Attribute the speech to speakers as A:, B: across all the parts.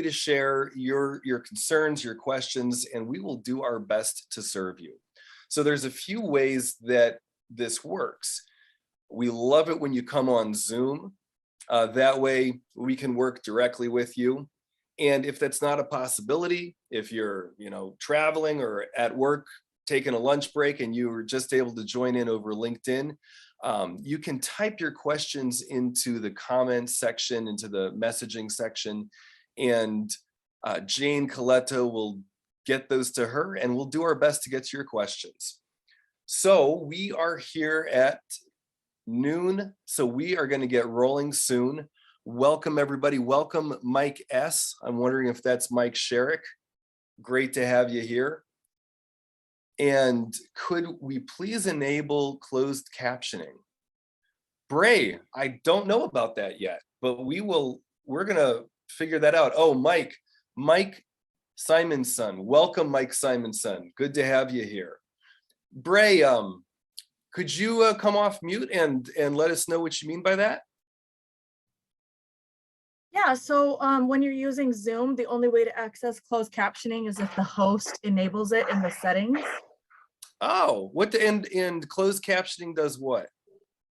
A: to share your concerns, your questions, and we will do our best to serve you. So there's a few ways that this works. We love it when you come on Zoom. That way we can work directly with you. And if that's not a possibility, if you're, traveling or at work, taking a lunch break and you were just able to join in over LinkedIn, you can type your questions into the comments section, into the messaging section, and Jane Coletto will get those to her and we'll do our best to get to your questions. So we are here at noon, so we are going to get rolling soon. Welcome everybody. Welcome Mike S. I'm wondering if that's Mike Sherrick. Great to have you here. And could we please enable closed captioning? Bray, I don't know about that yet, but we're gonna figure that out. Oh, Mike Simonson. Welcome, Mike Simonson. Good to have you here. Bray, could you come off mute and let us know what you mean by that?
B: Yeah, so when you're using Zoom, the only way to access closed captioning is if the host enables it in the settings.
A: Oh, what the and closed captioning does what?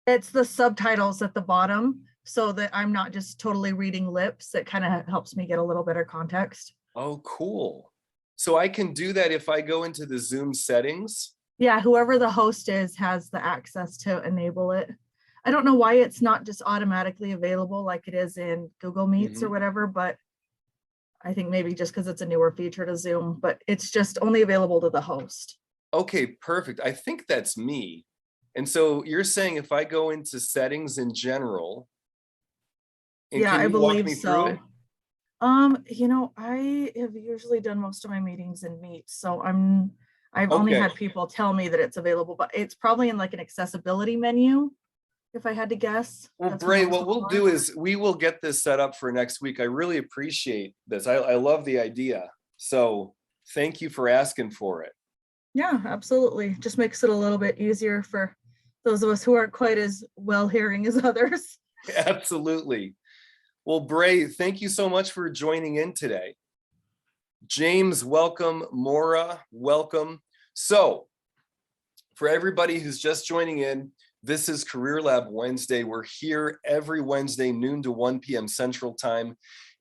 B: It's the subtitles at the bottom so that I'm not just totally reading lips. It kind of helps me get a little better context.
A: Oh, cool. So I can do that if I go into the Zoom settings?
B: Yeah, whoever the host is has the access to enable it. I don't know why it's not just automatically available like it is in Google Meets or whatever, but I think maybe just because it's a newer feature to Zoom, but it's just only available to the host.
A: Okay, perfect. I think that's me. And so you're saying if I go into settings in general, and
B: yeah,
A: can you
B: I believe
A: walk me
B: so.
A: through it?
B: I have usually done most of my meetings in Meet, so I've only
A: Okay.
B: had people tell me that it's available, but it's probably in like an accessibility menu, if I had to guess.
A: Well,
B: That's
A: Bray,
B: most
A: what
B: of them
A: we'll
B: are.
A: do is we will get this set up for next week. I really appreciate this. I love the idea. So thank you for asking for it.
B: Yeah, absolutely. Just makes it a little bit easier for those of us who aren't quite as well hearing as others.
A: Absolutely. Well, Bray, thank you so much for joining in today. James, welcome. Maura, welcome. So for everybody who's just joining in, this is Career Lab Wednesday. We're here every Wednesday, noon to 1 p.m. Central Time,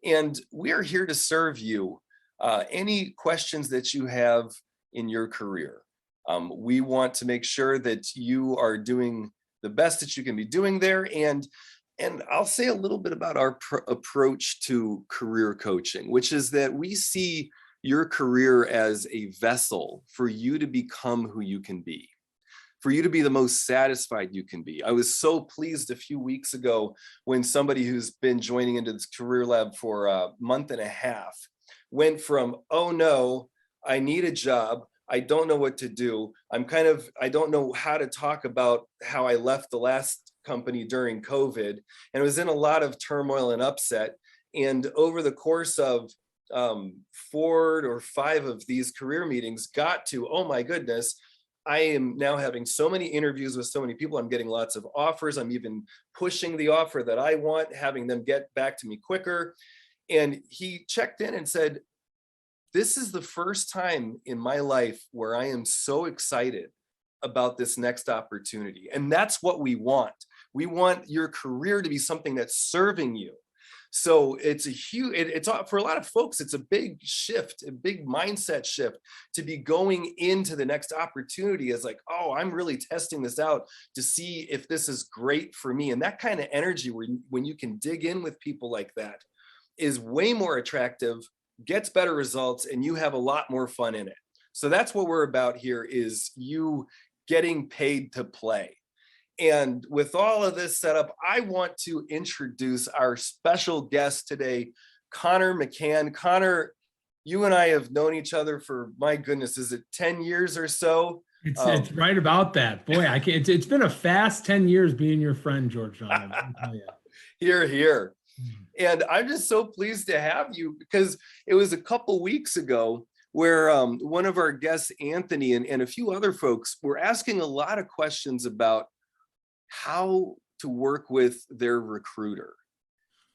A: and we are here to serve you any questions that you have in your career. We want to make sure that you are doing the best that you can be doing there, and I'll say a little bit about our approach to career coaching, which is that we see your career as a vessel for you to become who you can be, for you to be the most satisfied you can be. I was so pleased a few weeks ago when somebody who's been joining into this Career Lab for a month and a half went from, oh no, I need a job, I don't know what to do, I don't know how to talk about how I left the last company during COVID, and was in a lot of turmoil and upset. And over the course of 4 or 5 of these career meetings got to, oh my goodness, I am now having so many interviews with so many people. I'm getting lots of offers. I'm even pushing the offer that I want, having them get back to me quicker. And he checked in and said, this is the first time in my life where I am so excited about this next opportunity. And that's what we want. We want your career to be something that's serving you. So it's a huge, it's for a lot of folks, it's a big shift, a big mindset shift to be going into the next opportunity as like, oh, I'm really testing this out to see if this is great for me. And that kind of energy when you can dig in with people like that is way more attractive, gets better results, and you have a lot more fun in it. So that's what we're about here, is you getting paid to play. And with all of this set up, I want to introduce our special guest today, Conor McCann. Conor, you and I have known each other for, my goodness, is it 10 years or so?
C: It's right about that. Boy, I can't, it's been a fast 10 years being your friend, George.
A: Here, here. And I'm just so pleased to have you, because it was a couple weeks ago where one of our guests, Anthony, and a few other folks were asking a lot of questions about how to work with their recruiter.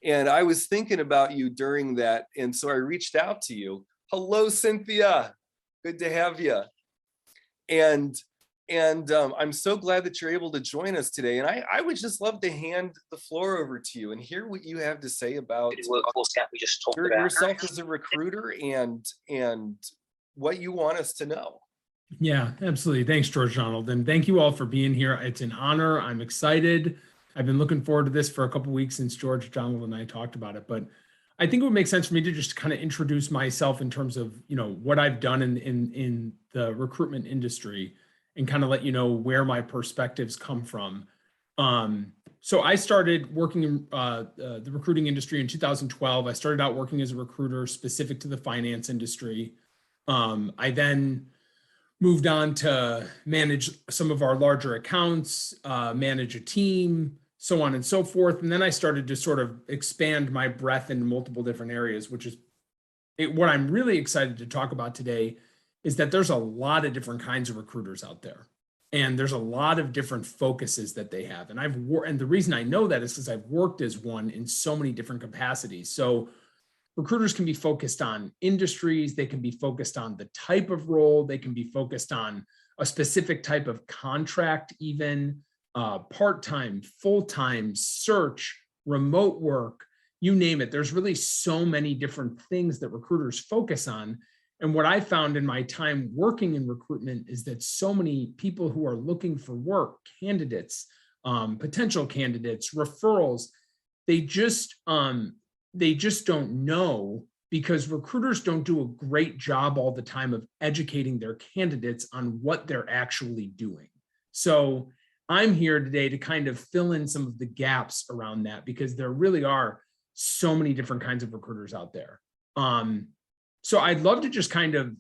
A: And I was thinking about you during that. And so I reached out to you. Hello, Cynthia. Good to have you. And I'm so glad that you're able to join us today. And I would just love to hand the floor over to you and hear what you have to say about yourself as a recruiter and what you want us to know.
C: Yeah, absolutely. Thanks, George Donald. And thank you all for being here. It's an honor. I'm excited. I've been looking forward to this for a couple of weeks since George Donald and I talked about it. But I think it would make sense for me to just kind of introduce myself in terms of, what I've done in the recruitment industry and kind of let you know where my perspectives come from. So I started working in the recruiting industry in 2012. I started out working as a recruiter specific to the finance industry. I then moved on to manage some of our larger accounts, manage a team, so on and so forth. And then I started to sort of expand my breadth into multiple different areas, which is what I'm really excited to talk about today is that there's a lot of different kinds of recruiters out there. And there's a lot of different focuses that they have. And and the reason I know that is because I've worked as one in so many different capacities. So recruiters can be focused on industries, they can be focused on the type of role, they can be focused on a specific type of contract, even part-time, full-time, search, remote work, you name it. There's really so many different things that recruiters focus on. And what I found in my time working in recruitment is that so many people who are looking for work, candidates, potential candidates, referrals, they just don't know because recruiters don't do a great job all the time of educating their candidates on what they're actually doing. So I'm here today to kind of fill in some of the gaps around that because there really are so many different kinds of recruiters out there. So I'd love to just kind of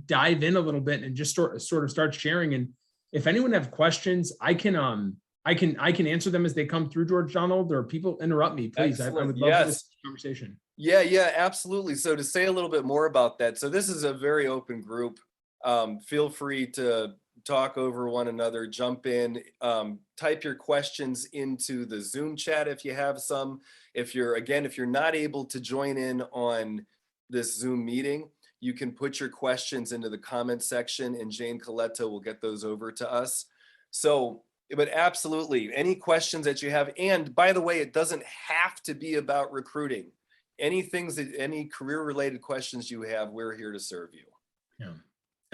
C: dive in a little bit and just sort of start sharing. And if anyone have questions, I can answer them as they come through, George Donald, or people interrupt me, please. I would love this conversation.
A: Yeah, absolutely. So to say a little bit more about that. So this is a very open group. Feel free to talk over one another, jump in, type your questions into the Zoom chat if you have some. If you're not able to join in on this Zoom meeting, you can put your questions into the comment section and Jane Coletta will get those over to us. So, but absolutely, any questions that you have, and by the way, it doesn't have to be about recruiting. Any career-related questions you have, we're here to serve you.
C: Yeah,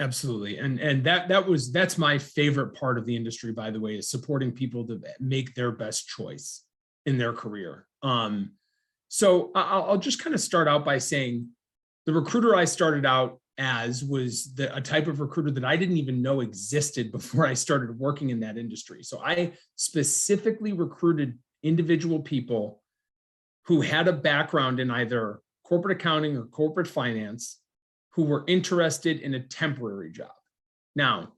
C: absolutely. And that's my favorite part of the industry, by the way, is supporting people to make their best choice in their career. So I'll just kind of start out by saying the recruiter I started out as was a type of recruiter that I didn't even know existed before I started working in that industry. So I specifically recruited individual people who had a background in either corporate accounting or corporate finance who were interested in a temporary job. Now,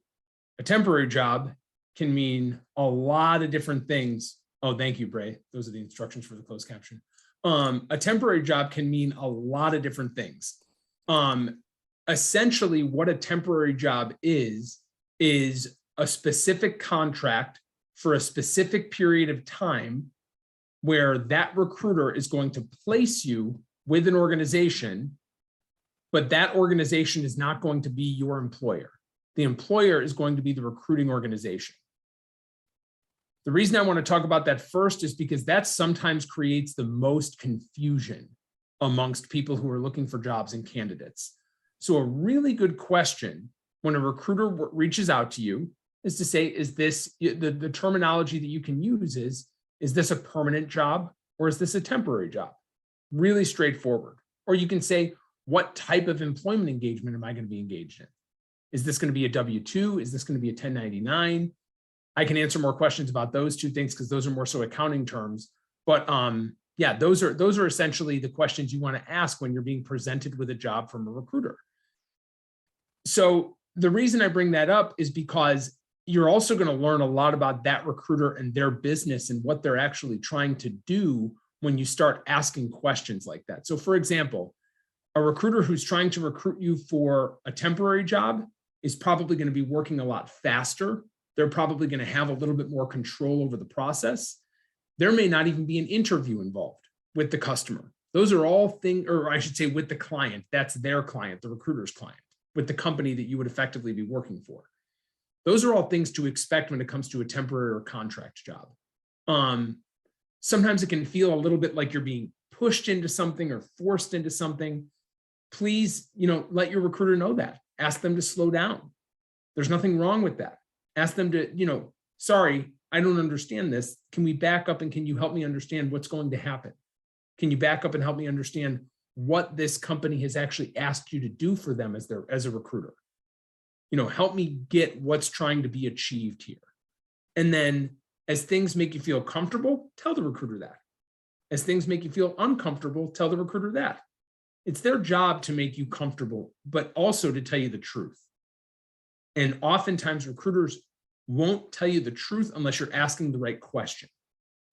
C: a temporary job can mean a lot of different things. Oh, thank you, Bray. Those are the instructions for the closed caption. A temporary job can mean a lot of different things. Essentially, what a temporary job is a specific contract for a specific period of time where that recruiter is going to place you with an organization, but that organization is not going to be your employer. The employer is going to be the recruiting organization. The reason I want to talk about that first is because that sometimes creates the most confusion amongst people who are looking for jobs and candidates. So a really good question when a recruiter reaches out to you is to say, is this, the terminology that you can use is this a permanent job or is this a temporary job? Really straightforward. Or you can say, what type of employment engagement am I going to be engaged in? Is this going to be a W-2? Is this going to be a 1099? I can answer more questions about those two things because those are more so accounting terms. But yeah, those are essentially the questions you want to ask when you're being presented with a job from a recruiter. So the reason I bring that up is because you're also going to learn a lot about that recruiter and their business and what they're actually trying to do when you start asking questions like that. So for example, a recruiter who's trying to recruit you for a temporary job is probably going to be working a lot faster. They're probably going to have a little bit more control over the process. There may not even be an interview involved. with the customer. Those are all things, or I should say with the client, that's their client, the recruiter's client, with the company that you would effectively be working for. Those are all things to expect when it comes to a temporary or contract job. Sometimes it can feel a little bit like you're being pushed into something or forced into something. Please, let your recruiter know that. Ask them to slow down. There's nothing wrong with that. Ask them to, sorry, I don't understand this. Can we back up and can you help me understand what's going to happen? Can you back up and help me understand what this company has actually asked you to do for them as a recruiter? Help me get what's trying to be achieved here. And then as things make you feel comfortable, tell the recruiter that. As things make you feel uncomfortable, tell the recruiter that. It's their job to make you comfortable, but also to tell you the truth. And oftentimes recruiters won't tell you the truth unless you're asking the right question.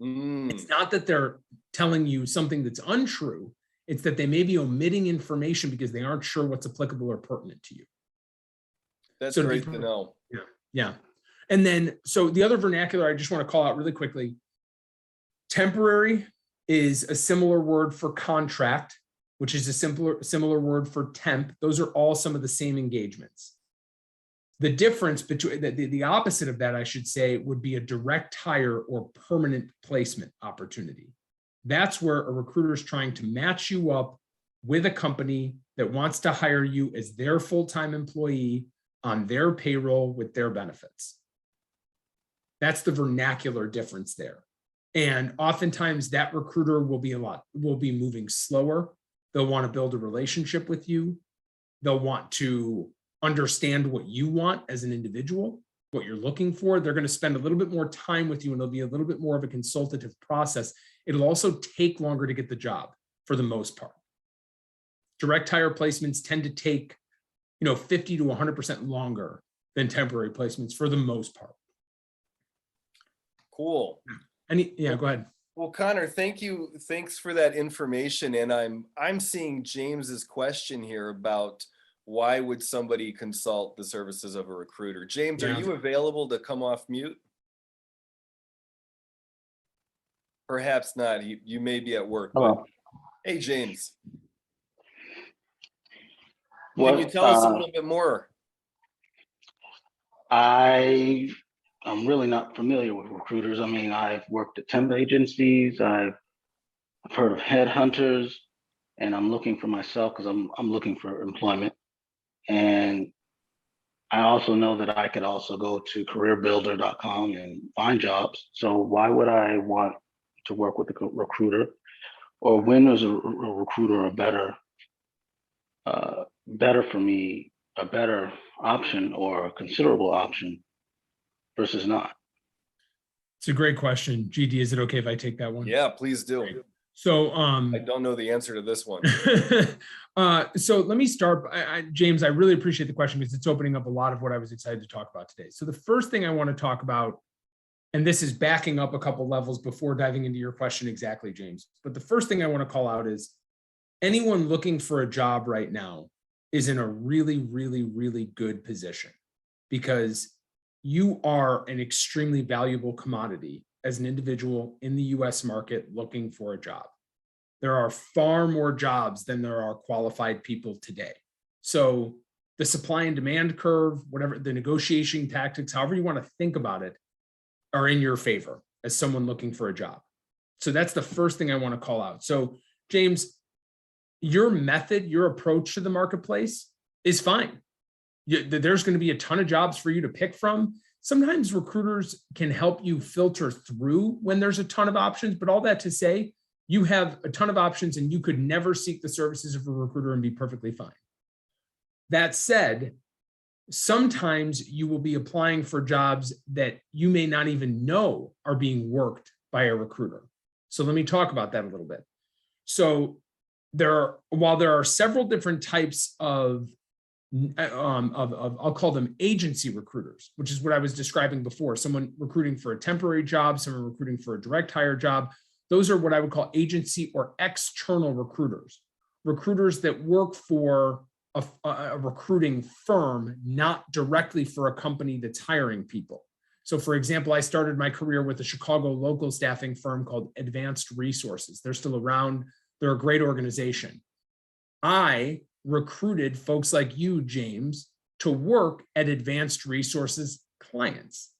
C: It's not that they're telling you something that's untrue. It's that they may be omitting information because they aren't sure what's applicable or pertinent to you.
A: That's great to know.
C: Yeah. And then, so the other vernacular I just want to call out really quickly, temporary is a similar word for contract, which is a similar word for temp. Those are all some of the same engagements. The difference between the opposite of that, I should say, would be a direct hire or permanent placement opportunity. That's where a recruiter is trying to match you up with a company that wants to hire you as their full-time employee on their payroll with their benefits. That's the vernacular difference there. And oftentimes that recruiter will be moving slower. They'll want to build a relationship with you. They'll want to understand what you want as an individual, what you're looking for. They're going to spend a little bit more time with you, and it'll be a little bit more of a consultative process. It'll also take longer to get the job for the most part. Direct hire placements tend to take, 50 to 100% longer than temporary placements for the most part.
A: Cool.
C: Go ahead.
A: Well, Conor, thank you. Thanks for that information. And I'm seeing James's question here about why would somebody consult the services of a recruiter? James, are you available to come off mute? Perhaps not. You may be at work.
D: Hello.
A: Hey, James. Can you tell us a little bit more?
D: I'm really not familiar with recruiters. I mean, I've worked at temp agencies. I've heard of headhunters, and I'm looking for myself because I'm looking for employment. And I also know that I could also go to careerbuilder.com and find jobs. So why would I want to work with a recruiter? Or when is a recruiter a better for me, a better option or a considerable option versus not?
C: It's a great question. GD, is it okay if I take that one?
A: Yeah, please do.
C: Great. So
A: I don't know the answer to this one.
C: So let me start. James, I really appreciate the question because it's opening up a lot of what I was excited to talk about today. So the first thing I want to talk about, and this is backing up a couple levels before diving into your question exactly, James, but the first thing I want to call out is anyone looking for a job right now is in a really, really, really good position because you are an extremely valuable commodity as an individual in the US market looking for a job. There are far more jobs than there are qualified people today. So the supply and demand curve, whatever the negotiation tactics, however you want to think about it, are in your favor as someone looking for a job. So that's the first thing I want to call out. So James, your method, your approach to the marketplace is fine. There's going to be a ton of jobs for you to pick from. Sometimes recruiters can help you filter through when there's a ton of options, but all that to say, you have a ton of options and you could never seek the services of a recruiter and be perfectly fine. That said, sometimes you will be applying for jobs that you may not even know are being worked by a recruiter. So let me talk about that a little bit. So while there are several different types of I'll call them agency recruiters, which is what I was describing before. Someone recruiting for a temporary job, someone recruiting for a direct hire job. Those are what I would call agency or external recruiters, recruiters that work for a recruiting firm, not directly for a company that's hiring people. So for example, I started my career with a Chicago local staffing firm called Advanced Resources. They're still around. They're a great organization. I recruited folks like you, James, to work at Advanced Resources clients.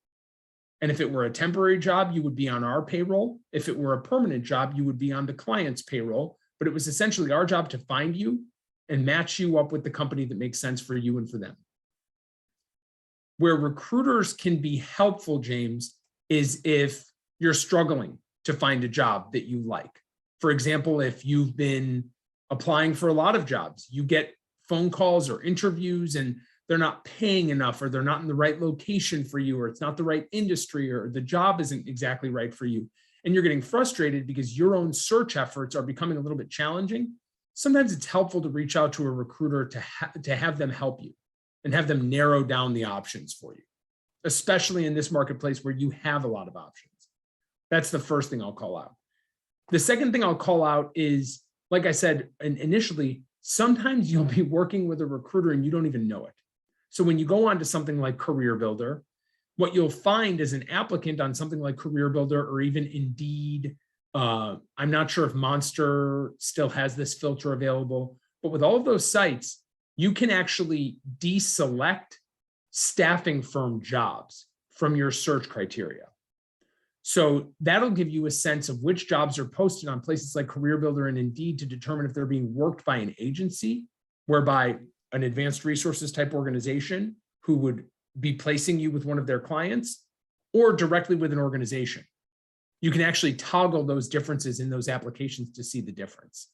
C: And if it were a temporary job, you would be on our payroll. If it were a permanent job, you would be on the client's payroll. But it was essentially our job to find you and match you up with the company that makes sense for you and for them. Where recruiters can be helpful, James, is if you're struggling to find a job that you like. For example, if you've been applying for a lot of jobs, you get phone calls or interviews and they're not paying enough, or they're not in the right location for you, or it's not the right industry, or the job isn't exactly right for you. And you're getting frustrated because your own search efforts are becoming a little bit challenging. Sometimes it's helpful to reach out to a recruiter to have them help you and have them narrow down the options for you, especially in this marketplace where you have a lot of options. That's the first thing I'll call out. The second thing I'll call out is, like I said initially, sometimes you'll be working with a recruiter and you don't even know it. So when you go on to something like Career Builder, what you'll find as an applicant on something like Career Builder or even Indeed, I'm not sure if Monster still has this filter available, but with all of those sites, you can actually deselect staffing firm jobs from your search criteria. So that'll give you a sense of which jobs are posted on places like Career Builder and Indeed to determine if they're being worked by an agency, whereby an Advanced Resources type organization who would be placing you with one of their clients, or directly with an organization. You can actually toggle those differences in those applications to see the difference.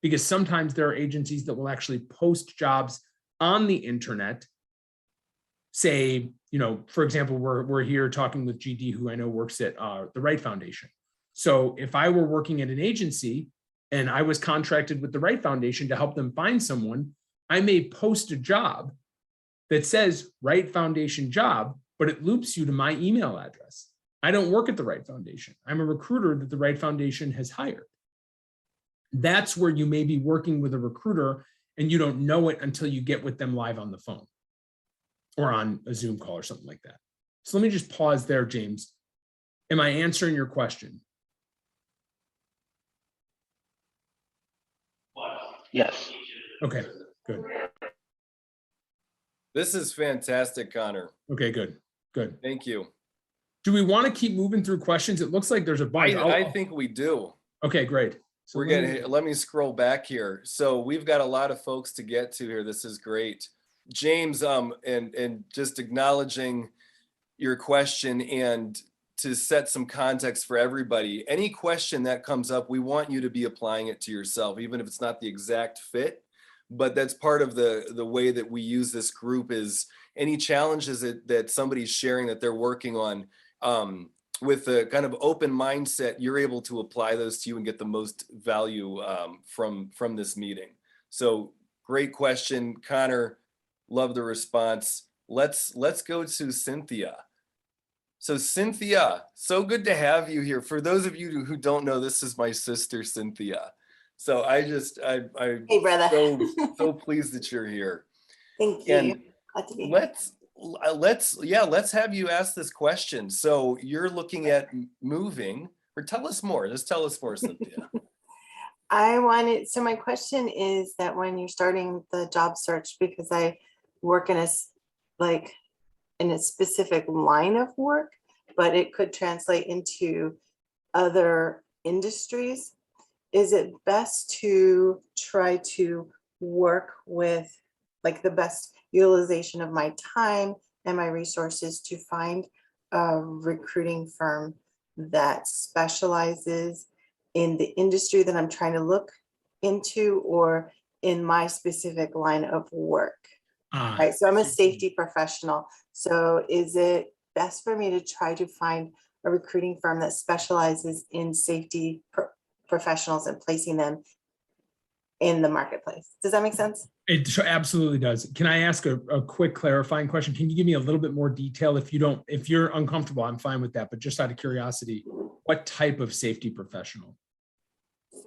C: Because sometimes there are agencies that will actually post jobs on the internet. Say, for example, we're here talking with GD, who I know works at the Wright Foundation. So if I were working at an agency and I was contracted with the Wright Foundation to help them find someone, I may post a job that says Wright Foundation job, but it loops you to my email address. I don't work at the Wright Foundation. I'm a recruiter that the Wright Foundation has hired. That's where you may be working with a recruiter and you don't know it until you get with them live on the phone or on a Zoom call or something like that. So let me just pause there, James. Am I answering your question?
D: Yes.
C: Okay, good.
A: This is fantastic, Conor.
C: Okay, good.
A: Thank you.
C: Do we want to keep moving through questions? It looks like there's a bunch.
A: I think we do.
C: Okay, great. So
A: let me scroll back here. So we've got a lot of folks to get to here. This is great. James, and just acknowledging your question and to set some context for everybody, any question that comes up, we want you to be applying it to yourself, even if it's not the exact fit. But that's part of the way that we use this group is any challenges that somebody's sharing that they're working on, with a kind of open mindset, you're able to apply those to you and get the most value from this meeting. So great question, Conor. Love the response. Let's go to Cynthia. So Cynthia, so good to have you here. For those of you who don't know, this is my sister, Cynthia. So I'm
E: Hey, brother.
A: so pleased that you're here.
E: Thank you.
A: And
E: Glad to be here.
A: let's have you ask this question. So you're looking at moving, or tell us more. Just tell us more, Cynthia.
E: So my question is that when you're starting the job search, because I work in a specific line of work, but it could translate into other industries. Is it best to try to work with the best utilization of my time and my resources to find a recruiting firm that specializes in the industry that I'm trying to look into or in my specific line of work? Right. So I'm a safety professional. So is it best for me to try to find a recruiting firm that specializes in safety professionals and placing them in the marketplace? Does that make sense?
C: It absolutely does. Can I ask a quick clarifying question? Can you give me a little bit more detail? If you're uncomfortable, I'm fine with that. But just out of curiosity, what type of safety professional?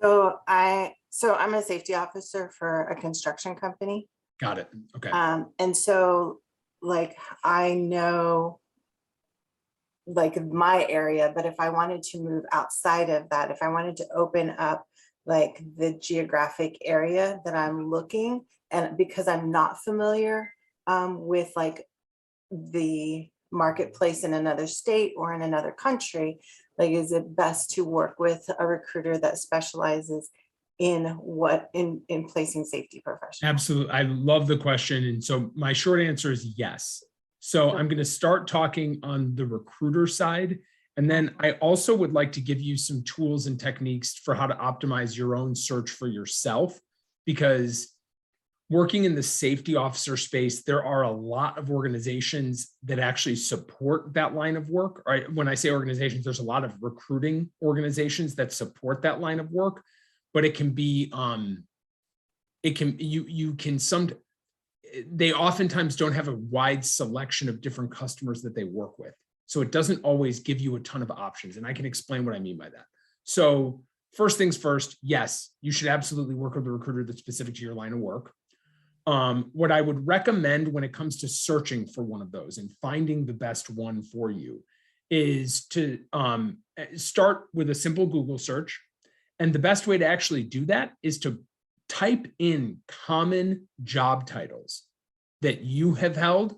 E: So I'm a safety officer for a construction company.
C: Got it. Okay.
E: And so I know like my area, but if I wanted to move outside of that, if I wanted to open up like the geographic area that I'm looking, and because I'm not familiar with like the marketplace in another state or in another country, like is it best to work with a recruiter that specializes in placing safety professionals?
C: Absolutely. I love the question. And so my short answer is yes. So I'm going to start talking on the recruiter side. And then I also would like to give you some tools and techniques for how to optimize your own search for yourself, because working in the safety officer space, there are a lot of organizations that actually support that line of work. Right? When I say organizations, there's a lot of recruiting organizations that support that line of work, but it can be, they oftentimes don't have a wide selection of different customers that they work with. So it doesn't always give you a ton of options. And I can explain what I mean by that. So first things first, yes, you should absolutely work with a recruiter that's specific to your line of work. What I would recommend when it comes to searching for one of those and finding the best one for you is to start with a simple Google search. And the best way to actually do that is to type in common job titles that you have held,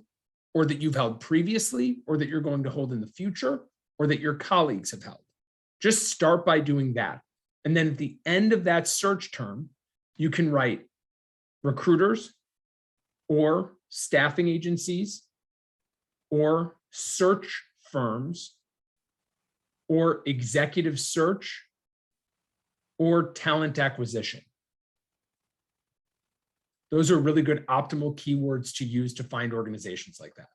C: or that you've held previously, or that you're going to hold in the future, or that your colleagues have held. Just start by doing that. And then at the end of that search term, you can write recruiters or staffing agencies or search firms or executive search or talent acquisition. Those are really good optimal keywords to use to find organizations like that.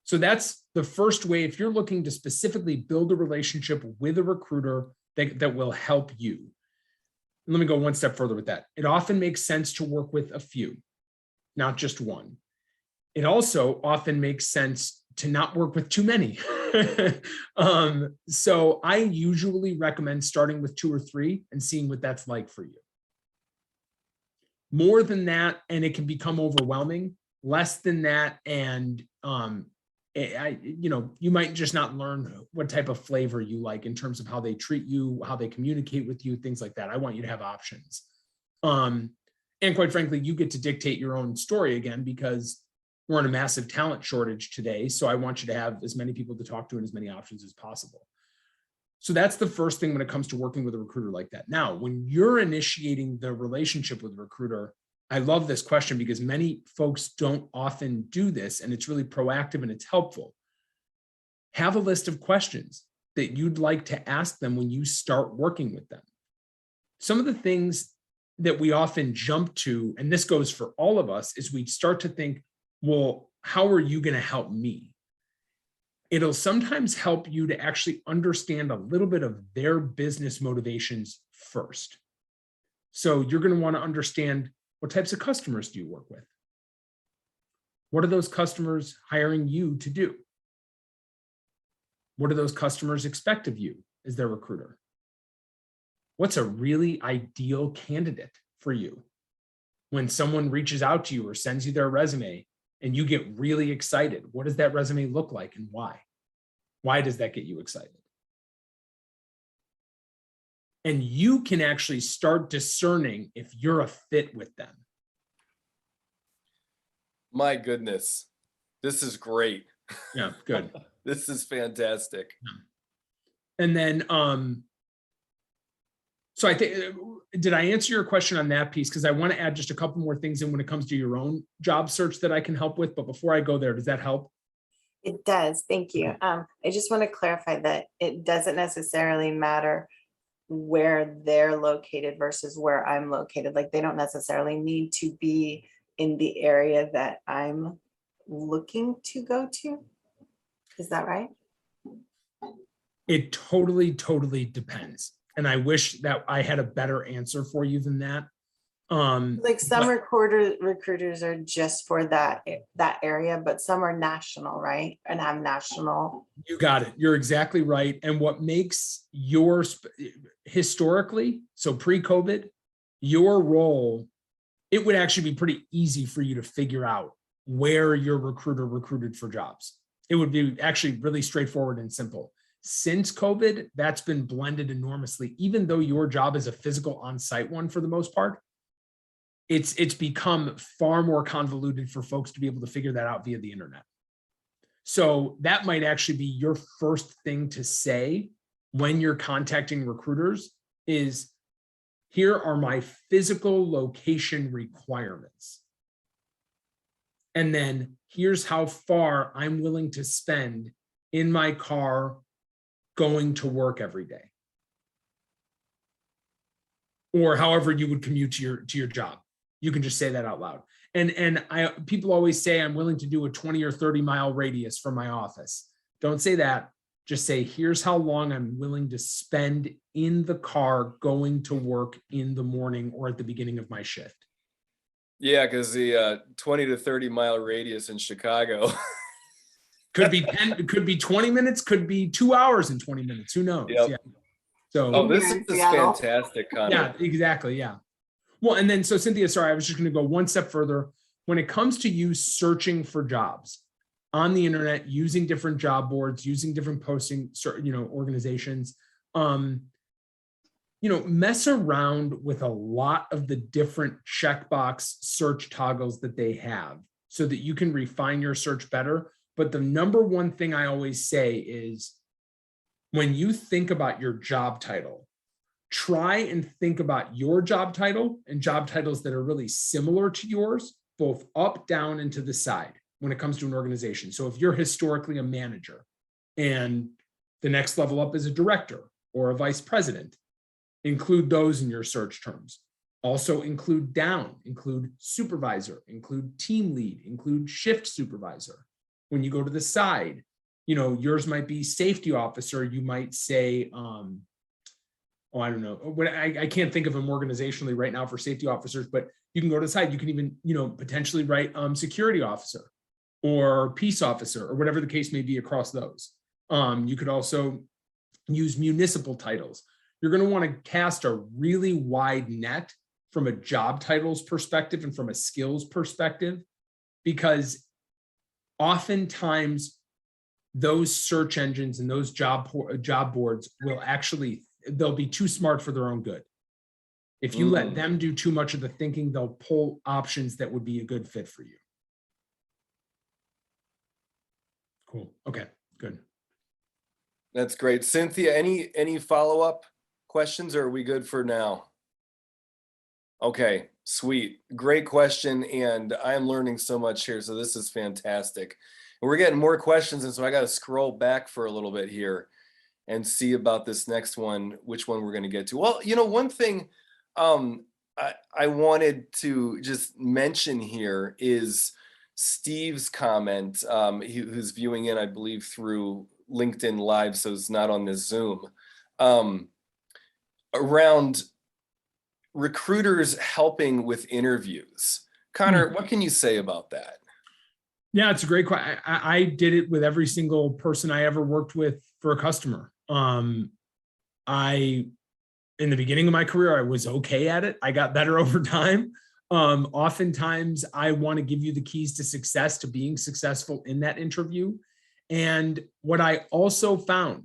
C: So that's the first way. If you're looking to specifically build a relationship with a recruiter that will help you. Let me go one step further with that. It often makes sense to work with a few, not just one. It also often makes sense to not work with too many. So I usually recommend starting with 2 or 3 and seeing what that's like for you. More than that, and it can become overwhelming. Less than that, and you might just not learn what type of flavor you like in terms of how they treat you, how they communicate with you, things like that. I want you to have options. And quite frankly, you get to dictate your own story again, because we're in a massive talent shortage today. So I want you to have as many people to talk to and as many options as possible. So that's the first thing when it comes to working with a recruiter like that. Now, when you're initiating the relationship with a recruiter, I love this question because many folks don't often do this, and it's really proactive and it's helpful. Have a list of questions that you'd like to ask them when you start working with them. Some of the things that we often jump to, and this goes for all of us, is we start to think, well, how are you going to help me? It'll sometimes help you to actually understand a little bit of their business motivations first. So you're going to want to understand, what types of customers do you work with? What are those customers hiring you to do? What do those customers expect of you as their recruiter? What's a really ideal candidate for you? When someone reaches out to you or sends you their resume and you get really excited, what does that resume look like and why? Why does that get you excited? And you can actually start discerning if you're a fit with them.
A: My goodness, this is great.
C: Yeah, good.
A: This is fantastic.
C: And then, so I think, did I answer your question on that piece? Because I want to add just a couple more things in when it comes to your own job search that I can help with. But before I go there, does that help?
E: It does. Thank you. I just want to clarify that it doesn't necessarily matter where they're located versus where I'm located. Like they don't necessarily need to be in the area that I'm looking to go to. Is that right?
C: It totally depends. And I wish that I had a better answer for you than that.
E: Like some recruiters are just for that area, but some are national, right? And have national.
C: You got it. You're exactly right. And what makes yours historically, so pre-COVID, your role, it would actually be pretty easy for you to figure out where your recruiter recruited for jobs. it would be actually really straightforward and simple. Since COVID, that's been blended enormously. Even though your job is a physical on-site one for the most part, it's become far more convoluted for folks to be able to figure that out via the internet. So that might actually be your first thing to say when you're contacting recruiters is, here are my physical location requirements. And then here's how far I'm willing to spend in my car going to work every day. Or however you would commute to your job. You can just say that out loud. And people always say I'm willing to do a 20 or 30 mile radius from my office. Don't say that. Just say, here's how long I'm willing to spend in the car going to work in the morning or at the beginning of my shift.
A: Yeah, because the 20 to 30 mile radius in Chicago.
C: Could be 10, it could be 20 minutes, could be 2 hours and 20 minutes. Who knows?
A: Yep.
C: Yeah. So
A: Oh, this
E: Here
A: is
E: in Seattle.
A: fantastic, Conor.
C: yeah, exactly. Yeah. Well, and then so Cynthia, sorry, I was just going to go one step further. When it comes to you searching for jobs on the internet, using different job boards, using different posting, organizations, mess around with a lot of the different checkbox search toggles that they have so that you can refine your search better. But the number one thing I always say is, when you think about your job title, try and think about your job title and job titles that are really similar to yours, both up, down, and to the side when it comes to an organization. So if you're historically a manager and the next level up is a director or a vice president, include those in your search terms. Also include down, include supervisor, include team lead, include shift supervisor. When you go to the side, yours might be safety officer. You might say, I don't know. I can't think of them organizationally right now for safety officers, but you can go to the side. You can even, potentially write security officer or peace officer or whatever the case may be across those. You could also use municipal titles. You're going to want to cast a really wide net from a job titles perspective and from a skills perspective, because oftentimes those search engines and those job boards will actually, they'll be too smart for their own good. If you let them do too much of the thinking, they'll pull options that would be a good fit for you. Cool. Okay, good.
A: That's great. Cynthia, any follow-up questions, or are we good for now? Okay, sweet. Great question. And I'm learning so much here. So this is fantastic. And we're getting more questions. And so I got to scroll back for a little bit here and see about this next one, which one we're going to get to. Well, one thing I wanted to just mention here is Steve's comment, who's viewing in, I believe, through LinkedIn Live, so it's not on this Zoom, around recruiters helping with interviews. Conor, what can you say about that?
C: Yeah, it's a great question. I did it with every single person I ever worked with for a customer. In the beginning of my career, I was okay at it. I got better over time. Oftentimes, I want to give you the keys to success, to being successful in that interview. And what I also found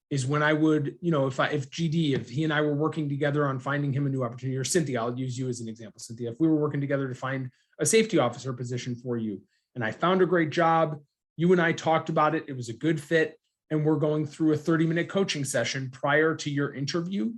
C: is when I would, if he and I were working together on finding him a new opportunity, or Cynthia, I'll use you as an example, Cynthia, if we were working together to find a safety officer position for you, and I found a great job, you and I talked about it, it was a good fit, and we're going through a 30-minute coaching session prior to your interview,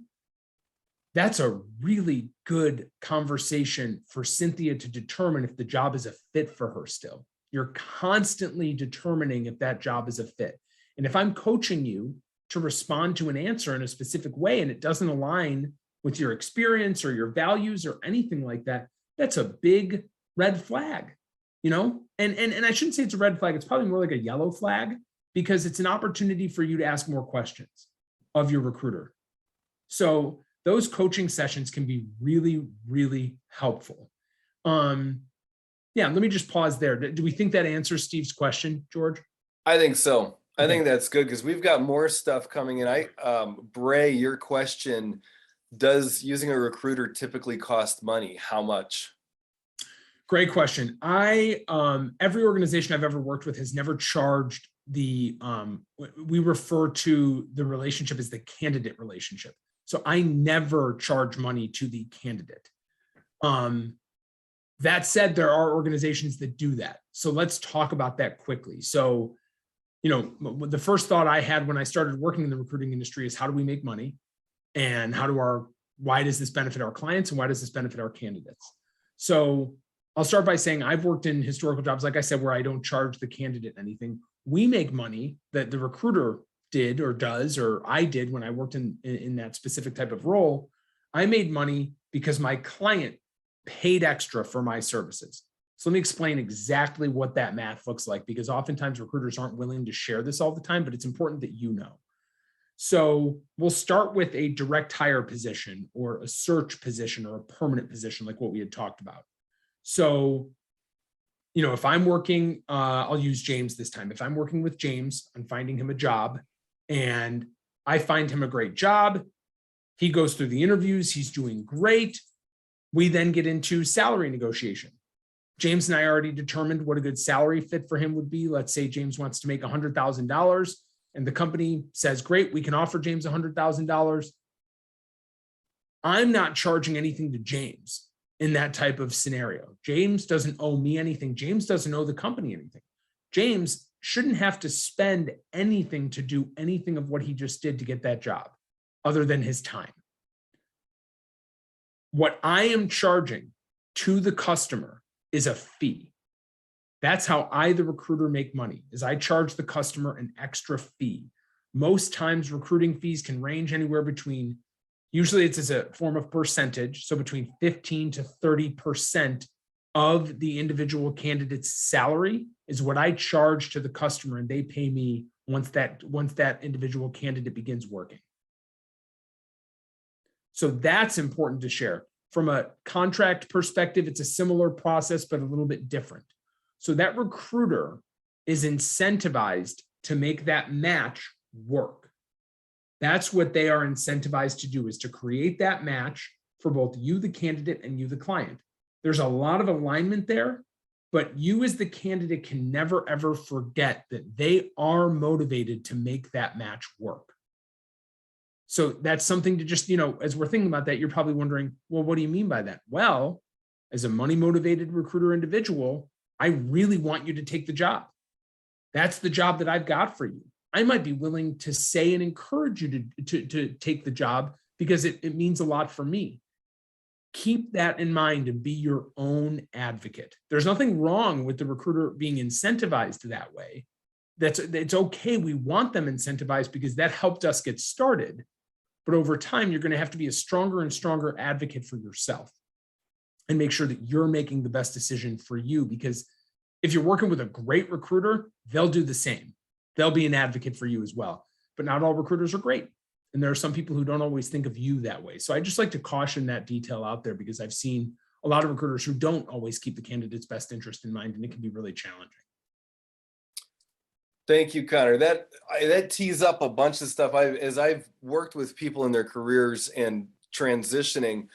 C: that's a really good conversation for Cynthia to determine if the job is a fit for her still. You're constantly determining if that job is a fit. And if I'm coaching you to respond to an answer in a specific way and it doesn't align with your experience or your values or anything like that, that's a big red flag, And I shouldn't say it's a red flag, it's probably more like a yellow flag, because it's an opportunity for you to ask more questions of your recruiter. So those coaching sessions can be really, really helpful. Yeah, let me just pause there. Do we think that answers Steve's question, George?
A: I think so. I think that's good, because we've got more stuff coming in. Bray, your question, does using a recruiter typically cost money? How much?
C: Great question. Every organization I've ever worked with has never charged we refer to the relationship as the candidate relationship. So I never charge money to the candidate. That said, there are organizations that do that. So let's talk about that quickly. So, the first thought I had when I started working in the recruiting industry is, how do we make money? And why does this benefit our clients, and why does this benefit our candidates? So I'll start by saying I've worked in historical jobs, like I said, where I don't charge the candidate anything. We make money that the recruiter did or does, or I did when I worked in that specific type of role. I made money because my client paid extra for my services. So let me explain exactly what that math looks like, because oftentimes recruiters aren't willing to share this all the time, but it's important that you know. So we'll start with a direct hire position, or a search position, or a permanent position, like what we had talked about. So, if I'm working, I'll use James this time. If I'm working with James, I'm finding him a job, and I find him a great job. He goes through the interviews, he's doing great. We then get into salary negotiation. James and I already determined what a good salary fit for him would be. Let's say James wants to make $100,000, and the company says, great, we can offer James $100,000. I'm not charging anything to James in that type of scenario. James doesn't owe me anything. James doesn't owe the company anything. James shouldn't have to spend anything to do anything of what he just did to get that job, other than his time. What I am charging to the customer is a fee. That's how I, the recruiter, make money, is I charge the customer an extra fee. Most times recruiting fees can range anywhere between, usually it's as a form of percentage, so between 15 to 30% of the individual candidate's salary is what I charge to the customer, and they pay me once that individual candidate begins working. So that's important to share. From a contract perspective, it's a similar process, but a little bit different. So that recruiter is incentivized to make that match work. That's what they are incentivized to do, is to create that match for both you, the candidate, and you, the client. There's a lot of alignment there, but you as the candidate can never, ever forget that they are motivated to make that match work. So that's something to just, as we're thinking about that, you're probably wondering, well, what do you mean by that? Well, as a money-motivated recruiter individual, I really want you to take the job. That's the job that I've got for you. I might be willing to say and encourage you to take the job because it means a lot for me. Keep that in mind and be your own advocate. There's nothing wrong with the recruiter being incentivized that way. It's okay. We want them incentivized because that helped us get started. But over time, you're going to have to be a stronger and stronger advocate for yourself and make sure that you're making the best decision for you. Because if you're working with a great recruiter, they'll do the same. They'll be an advocate for you as well. But not all recruiters are great. And there are some people who don't always think of you that way. So I just like to caution that detail out there, because I've seen a lot of recruiters who don't always keep the candidate's best interest in mind, and it can be really challenging.
A: Thank you, Conor. That tees up a bunch of stuff. As I've worked with people in their careers and transitioning,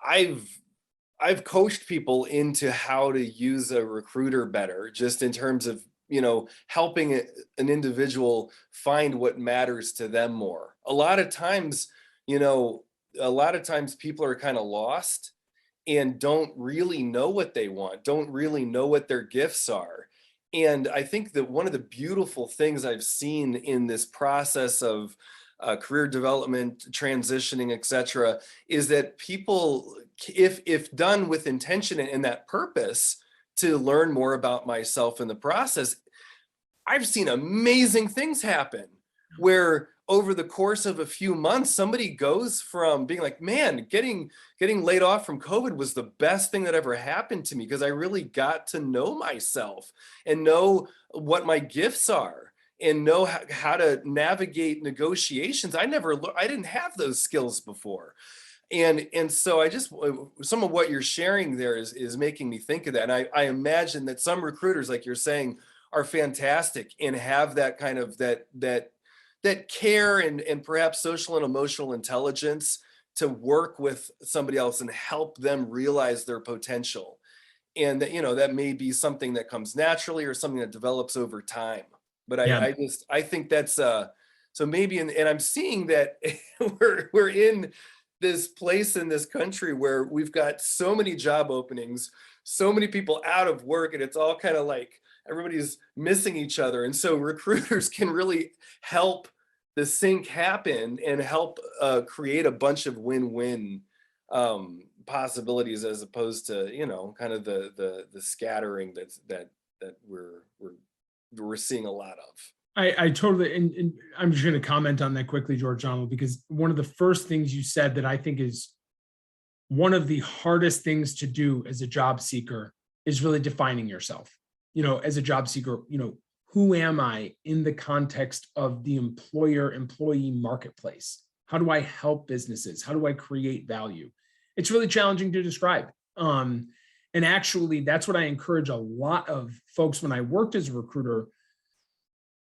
A: I've coached people into how to use a recruiter better, just in terms of, helping an individual find what matters to them more. A lot of times people are kind of lost and don't really know what they want, don't really know what their gifts are. And I think that one of the beautiful things I've seen in this process of career development, transitioning, etc., is that people, if done with intention and that purpose to learn more about myself in the process, I've seen amazing things happen where over the course of a few months, somebody goes from being like, man, getting laid off from COVID was the best thing that ever happened to me, because I really got to know myself and know what my gifts are and know how to navigate negotiations. I didn't have those skills before. And so some of what you're sharing there is making me think of that. And I imagine that some recruiters, like you're saying, are fantastic and have that kind of that care and perhaps social and emotional intelligence to work with somebody else and help them realize their potential. And that may be something that comes naturally or something that develops over time. But
C: Yeah.
A: I think that's so maybe and I'm seeing that we're in this place in this country where we've got so many job openings, so many people out of work, and it's all kind of like everybody's missing each other. And so recruiters can really help the sync happen and help create a bunch of win-win possibilities, as opposed to, you know, kind of the scattering that we're seeing a lot of.
C: I totally, and I'm just going to comment on that quickly, George Donald, because one of the first things you said that I think is one of the hardest things to do as a job seeker is really defining yourself. You know, as a job seeker, you know, who am I in the context of the employer-employee marketplace? How do I help businesses? How do I create value? It's really challenging to describe. And actually, that's what I encourage a lot of folks when I worked as a recruiter.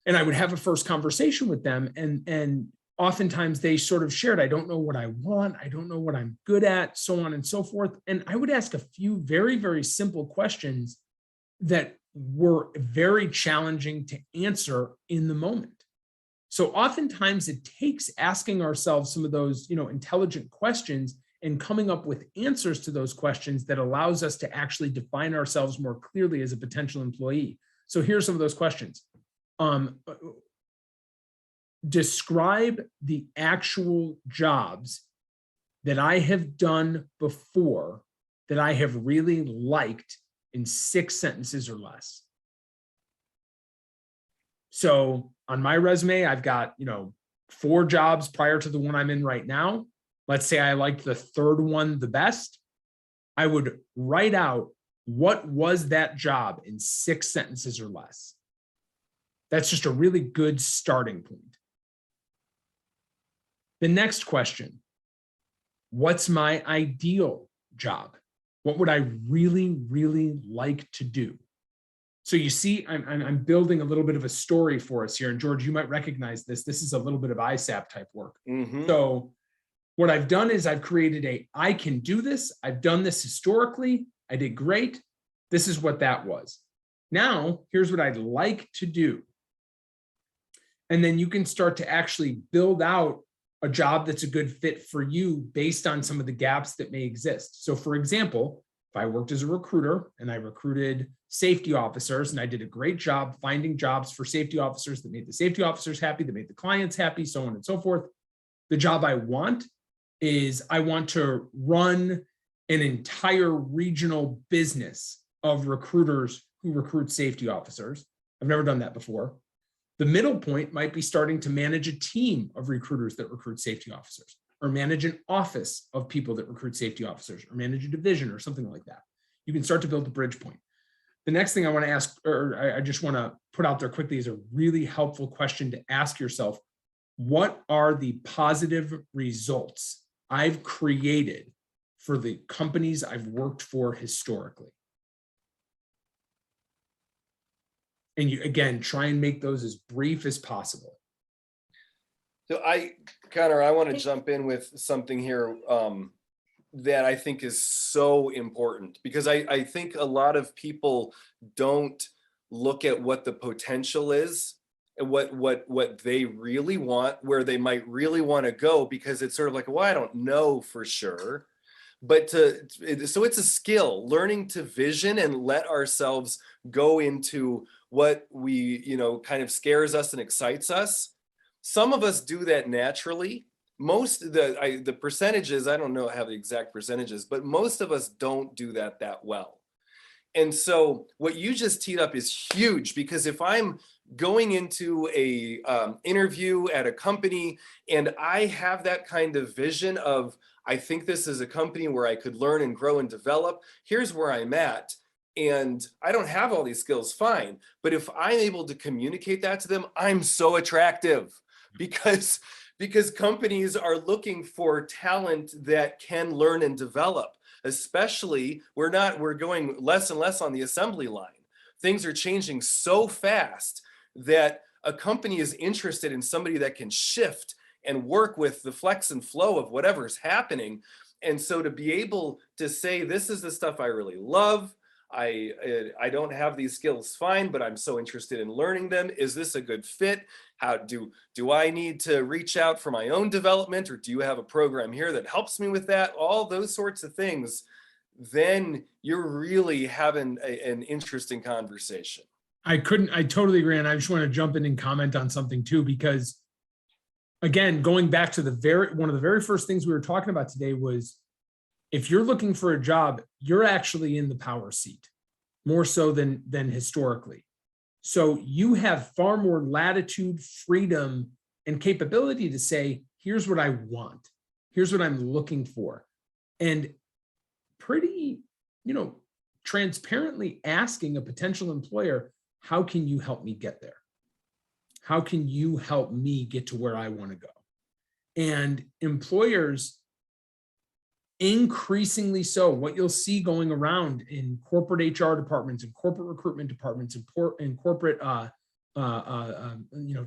C: And I would have a first conversation with them, and oftentimes they sort of shared, I don't know what I want, I don't know what I'm good at, so on and so forth. And I would ask a few very, very simple questions that were very challenging to answer in the moment. So oftentimes it takes asking ourselves some of those, you know, intelligent questions and coming up with answers to those questions that allows us to actually define ourselves more clearly as a potential employee. So here's some of those questions. Describe the actual jobs that I have done before that I have really liked in 6 sentences or less. So on my resume, I've got, you know, 4 jobs prior to the one I'm in right now. Let's say I liked the third one the best. I would write out what was that job in 6 sentences or less. That's just a really good starting point. The next question, what's my ideal job? What would I really, really like to do? So you see, I'm building a little bit of a story for us here. And George, you might recognize this. This is a little bit of ISAP type work.
A: Mm-hmm.
C: So what I've done is I've created I can do this. I've done this historically. I did great. This is what that was. Now, here's what I'd like to do. And then you can start to actually build out a job that's a good fit for you based on some of the gaps that may exist. So for example, if I worked as a recruiter and I recruited safety officers and I did a great job finding jobs for safety officers that made the safety officers happy, that made the clients happy, so on and so forth. The job I want is I want to run an entire regional business of recruiters who recruit safety officers. I've never done that before. The middle point might be starting to manage a team of recruiters that recruit safety officers, or manage an office of people that recruit safety officers, or manage a division or something like that. You can start to build a bridge point. The next thing I want to ask, or I just want to put out there quickly, is a really helpful question to ask yourself. What are the positive results I've created for the companies I've worked for historically? And you, again, try and make those as brief as possible.
A: So Conor, I want to jump in with something here that I think is so important, because I think a lot of people don't look at what the potential is and what they really want, where they might really want to go, because it's sort of like, well, I don't know for sure. But so it's a skill, learning to vision and let ourselves go into what we, you know, kind of scares us and excites us. Some of us do that naturally. Most of the percentages, I don't know, have the exact percentages, but most of us don't do that well. And so what you just teed up is huge, because if I'm going into a interview at a company and I have that kind of vision of, I think this is a company where I could learn and grow and develop, here's where I'm at, and I don't have all these skills, fine. But if I'm able to communicate that to them, I'm so attractive, because companies are looking for talent that can learn and develop. Especially, we're going less and less on the assembly line. Things are changing so fast that a company is interested in somebody that can shift and work with the flex and flow of whatever's happening. And so to be able to say, this is the stuff I really love, I don't have these skills, fine, but I'm so interested in learning them. Is this a good fit? How do I need to reach out for my own development, or do you have a program here that helps me with that? All those sorts of things. Then you're really having an interesting conversation.
C: I totally agree. And I just want to jump in and comment on something too, because again, going back to one of the very first things we were talking about today was, if you're looking for a job, you're actually in the power seat more so than historically. So you have far more latitude, freedom, and capability to say, here's what I want. Here's what I'm looking for. And pretty, transparently asking a potential employer, how can you help me get there? How can you help me get to where I want to go? And employers, increasingly so, what you'll see going around in corporate HR departments and corporate recruitment departments and corporate,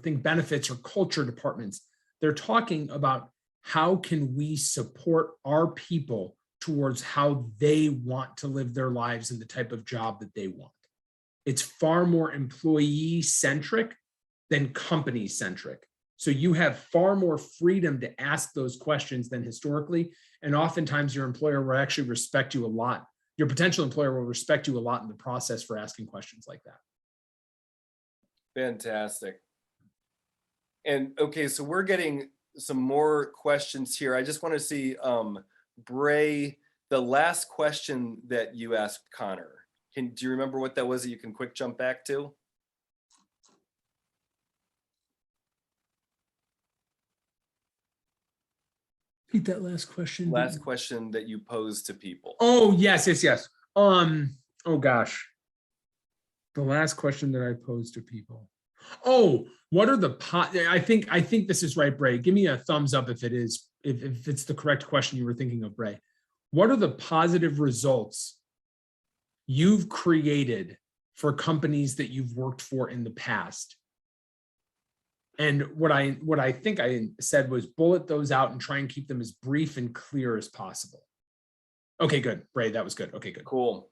C: think benefits or culture departments, they're talking about how can we support our people towards how they want to live their lives and the type of job that they want. It's far more employee centric than company centric. So you have far more freedom to ask those questions than historically. And oftentimes your employer will actually respect you a lot. Your potential employer will respect you a lot in the process for asking questions like that.
A: Fantastic. And okay, so we're getting some more questions here. I just want to see, Bray, the last question that you asked Connor. Do you remember what that was that you can quick jump back to?
C: Repeat that last question.
A: Last question that you posed to people.
C: Oh, yes. Oh gosh. The last question that I posed to people. Oh, what are the I think this is right, Bray. Give me a thumbs up if it is, if it's the correct question you were thinking of, Bray. What are the positive results you've created for companies that you've worked for in the past? And what I think I said was bullet those out and try and keep them as brief and clear as possible. Okay, good. Bray, that was good. Okay, good.
A: Cool.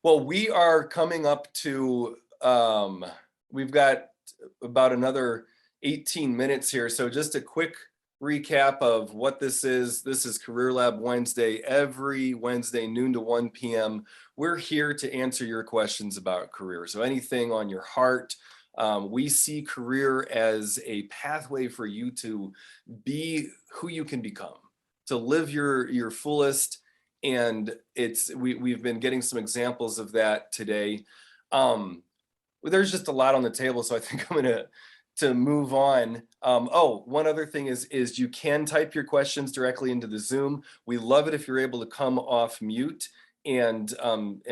A: Well, we are coming up to, we've got about another 18 minutes here. So just a quick recap of what this is. This is Career Lab Wednesday, every Wednesday, noon to 1 p.m. We're here to answer your questions about career. So anything on your heart. We see career as a pathway for you to be who you can become, to live your fullest. And we've been getting some examples of that today. There's just a lot on the table, so I think I'm gonna move on. One other thing is you can type your questions directly into the Zoom. We love it if you're able to come off mute and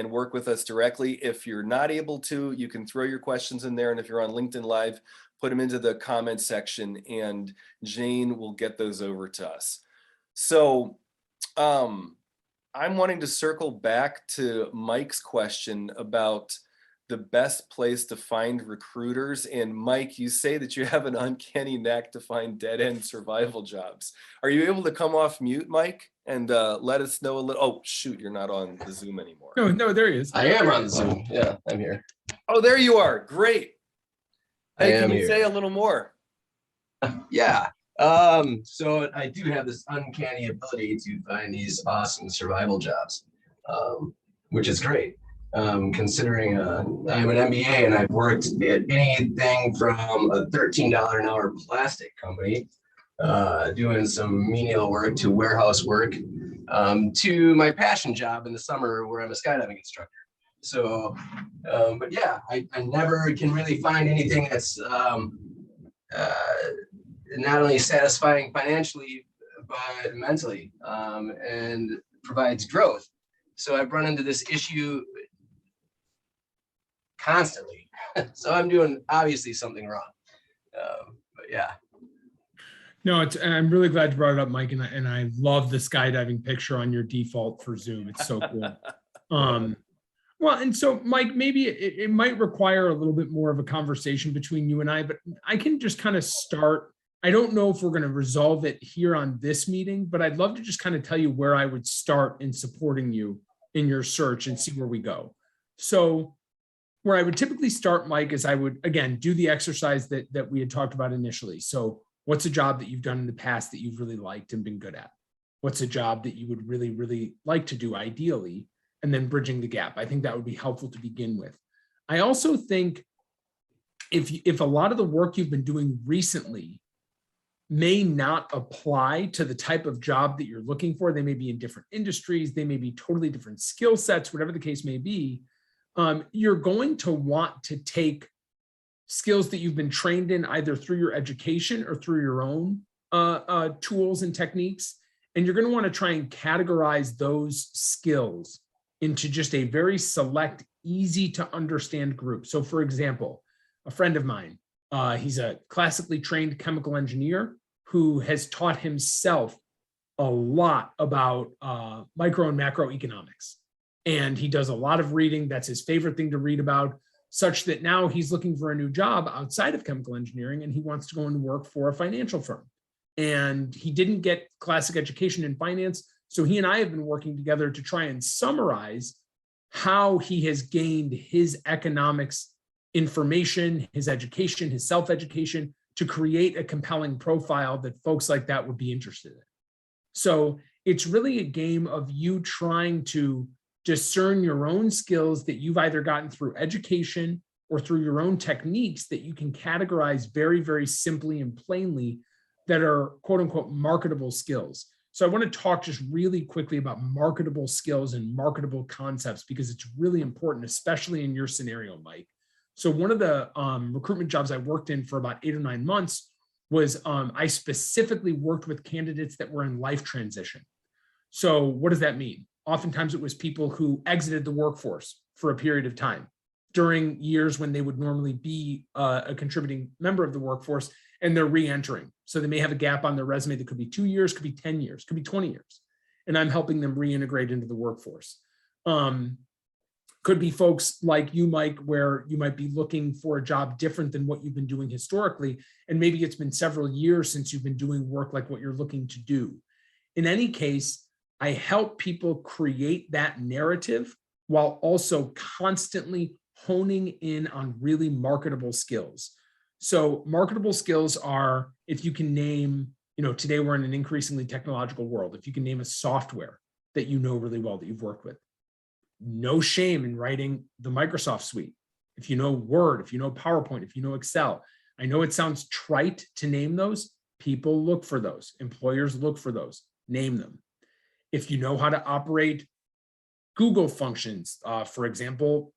A: work with us directly. If you're not able to, you can throw your questions in there. And if you're on LinkedIn Live, put them into the comment section and Jane will get those over to us. So I'm wanting to circle back to Mike's question about the best place to find recruiters. And Mike, you say that you have an uncanny knack to find dead-end survival jobs. Are you able to come off mute, Mike, and let us know a little? Oh, shoot, you're not on the Zoom anymore.
C: No, there he is.
F: I am on Zoom. Yeah, I'm here.
A: Oh, there you are. Great. Hey, can you
F: here.
A: say a little more?
F: Yeah. So I do have this uncanny ability to find these awesome survival jobs, which is great. Considering I'm an MBA and I've worked at anything from a $13 an hour plastic company, doing some menial work to warehouse work, to my passion job in the summer where I'm a skydiving instructor. So, but yeah, I never can really find anything that's not only satisfying financially, but mentally, and provides growth. So I've run into this issue constantly. So I'm doing obviously something wrong. But yeah.
C: No, I'm really glad you brought it up, Mike, and I love the skydiving picture on your default for Zoom. It's so cool. Well, and so Mike, maybe it might require a little bit more of a conversation between you and I, but I can just kind of start. I don't know if we're going to resolve it here on this meeting, but I'd love to just kind of tell you where I would start in supporting you in your search and see where we go. So where I would typically start, Mike, is I would, again, do the exercise that we had talked about initially. So what's a job that you've done in the past that you've really liked and been good at? What's a job that you would really, really like to do ideally? And then bridging the gap. I think that would be helpful to begin with. I also think if a lot of the work you've been doing recently may not apply to the type of job that you're looking for, they may be in different industries, they may be totally different skill sets, whatever the case may be, you're going to want to take skills that you've been trained in either through your education or through your own tools and techniques, and you're going to want to try and categorize those skills into just a very select, easy to understand group. So for example, a friend of mine, he's a classically trained chemical engineer who has taught himself a lot about micro and macroeconomics. And he does a lot of reading. That's his favorite thing to read about, such that now he's looking for a new job outside of chemical engineering, and he wants to go and work for a financial firm. And he didn't get classic education in finance. So he and I have been working together to try and summarize how he has gained his economics information, his education, his self-education, to create a compelling profile that folks like that would be interested in. So it's really a game of you trying to discern your own skills that you've either gotten through education or through your own techniques that you can categorize very, very simply and plainly that are quote unquote marketable skills. So I want to talk just really quickly about marketable skills and marketable concepts, because it's really important, especially in your scenario, Mike. So one of the recruitment jobs I worked in for about 8 or 9 months was I specifically worked with candidates that were in life transition. So what does that mean? Oftentimes it was people who exited the workforce for a period of time during years when they would normally be a contributing member of the workforce, and they're re-entering. So they may have a gap on their resume that could be 2 years, could be 10 years, could be 20 years. And I'm helping them reintegrate into the workforce. Could be folks like you, Mike, where you might be looking for a job different than what you've been doing historically. And maybe it's been several years since you've been doing work like what you're looking to do. In any case, I help people create that narrative while also constantly honing in on really marketable skills. So marketable skills are, if you can name, today we're in an increasingly technological world. If you can name a software that you know really well that you've worked with, no shame in writing the Microsoft suite. If you know Word, if you know PowerPoint, if you know Excel. I know it sounds trite to name those. People look for those. Employers look for those. Name them. If you know how to operate Google functions, for example,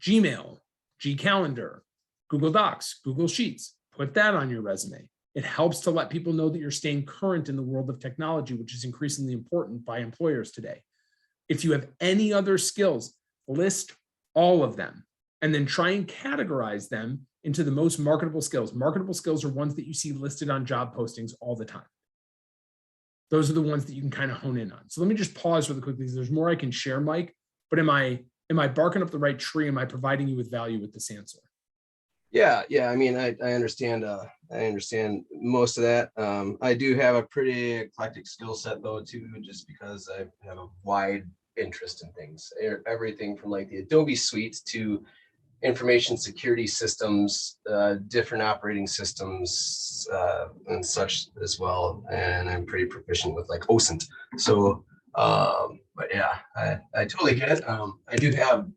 C: Gmail, Gcalendar, Google Docs, Google Sheets, put that on your resume. It helps to let people know that you're staying current in the world of technology, which is increasingly important by employers today. If you have any other skills, list all of them and then try and categorize them into the most marketable skills. Marketable skills are ones that you see listed on job postings all the time. Those are the ones that you can kind of hone in on. So let me just pause really quickly. There's more I can share, Mike, but am I barking up the right tree? Am I providing you with value with this answer?
F: Yeah. I mean, I understand. I understand most of that. I do have a pretty eclectic skill set though, too, just because I have a wide interest in things. Everything from like the Adobe suite to information security systems, different operating systems, and such as well. And I'm pretty proficient with like OSINT. So, but yeah, I totally get it. I do have.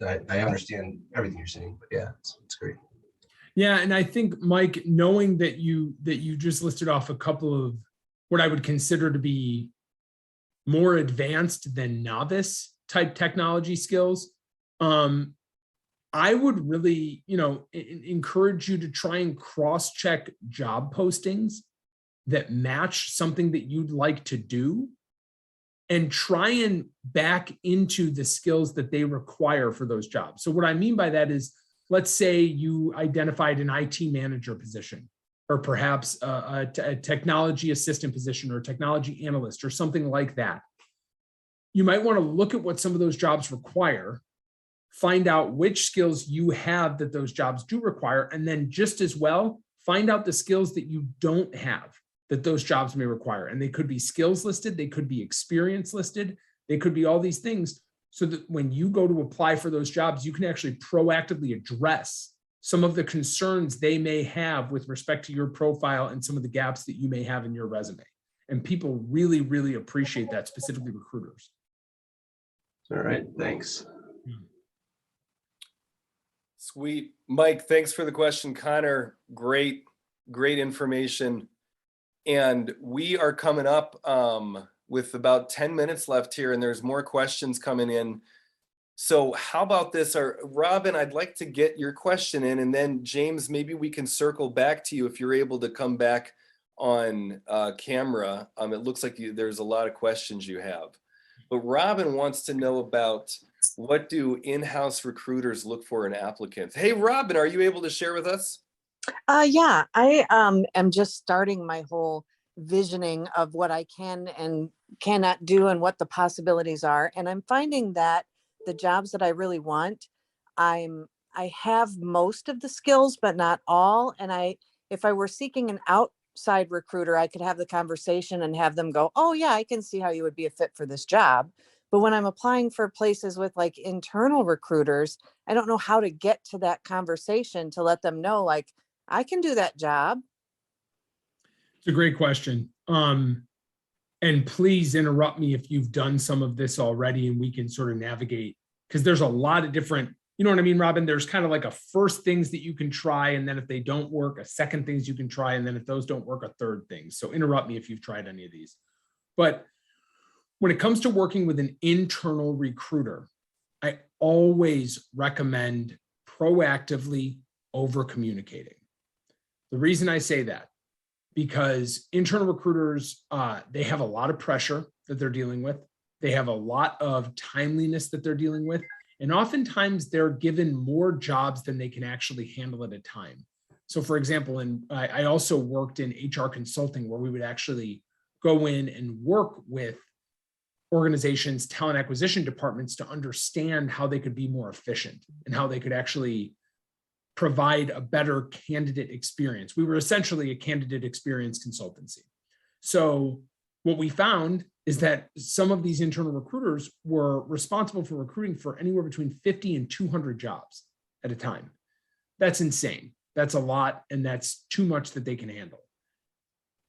F: I understand everything you're saying, but yeah, it's great.
C: Yeah, and I think, Mike, knowing that you just listed off a couple of what I would consider to be more advanced than novice type technology skills, I would really, encourage you to try and cross-check job postings that match something that you'd like to do, and try and back into the skills that they require for those jobs. So what I mean by that is, let's say you identified an IT manager position, or perhaps a technology assistant position, or a technology analyst, or something like that. You might want to look at what some of those jobs require, find out which skills you have that those jobs do require, and then just as well, find out the skills that you don't have that those jobs may require. And they could be skills listed, they could be experience listed, They could be all these things, so that when you go to apply for those jobs, you can actually proactively address some of the concerns they may have with respect to your profile and some of the gaps that you may have in your resume. And people really, really appreciate that, specifically recruiters.
F: All right, thanks.
A: Sweet. Mike, thanks for the question. Connor, great information. And we are coming up with about 10 minutes left here, and there's more questions coming in. So how about this? Robin, I'd like to get your question in, and then James, maybe we can circle back to you if you're able to come back on camera. It looks like there's a lot of questions you have. But Robin wants to know about, what do in-house recruiters look for in applicants? Hey, Robin, are you able to share with us?
G: Yeah, I am just starting my whole visioning of what I can and cannot do and what the possibilities are. And I'm finding that the jobs that I really want, I have most of the skills, but not all. And if I were seeking an outside recruiter, I could have the conversation and have them go, oh yeah, I can see how you would be a fit for this job. But when I'm applying for places with like internal recruiters, I don't know how to get to that conversation to let them know, like, I can do that job.
C: It's a great question. And please interrupt me if you've done some of this already and we can sort of navigate, because there's a lot of different, you know what I mean, Robin? There's kind of like a first things that you can try, and then if they don't work, a second things you can try, and then if those don't work, a third thing. So interrupt me if you've tried any of these. But when it comes to working with an internal recruiter, I always recommend proactively over communicating. The reason I say that, because internal recruiters, they have a lot of pressure that they're dealing with. They have a lot of timeliness that they're dealing with. And oftentimes they're given more jobs than they can actually handle at a time. So for example, I also worked in HR consulting, where we would actually go in and work with organizations, talent acquisition departments, to understand how they could be more efficient and how they could actually provide a better candidate experience. We were essentially a candidate experience consultancy. So what we found is that some of these internal recruiters were responsible for recruiting for anywhere between 50 and 200 jobs at a time. That's insane. That's a lot, and that's too much that they can handle.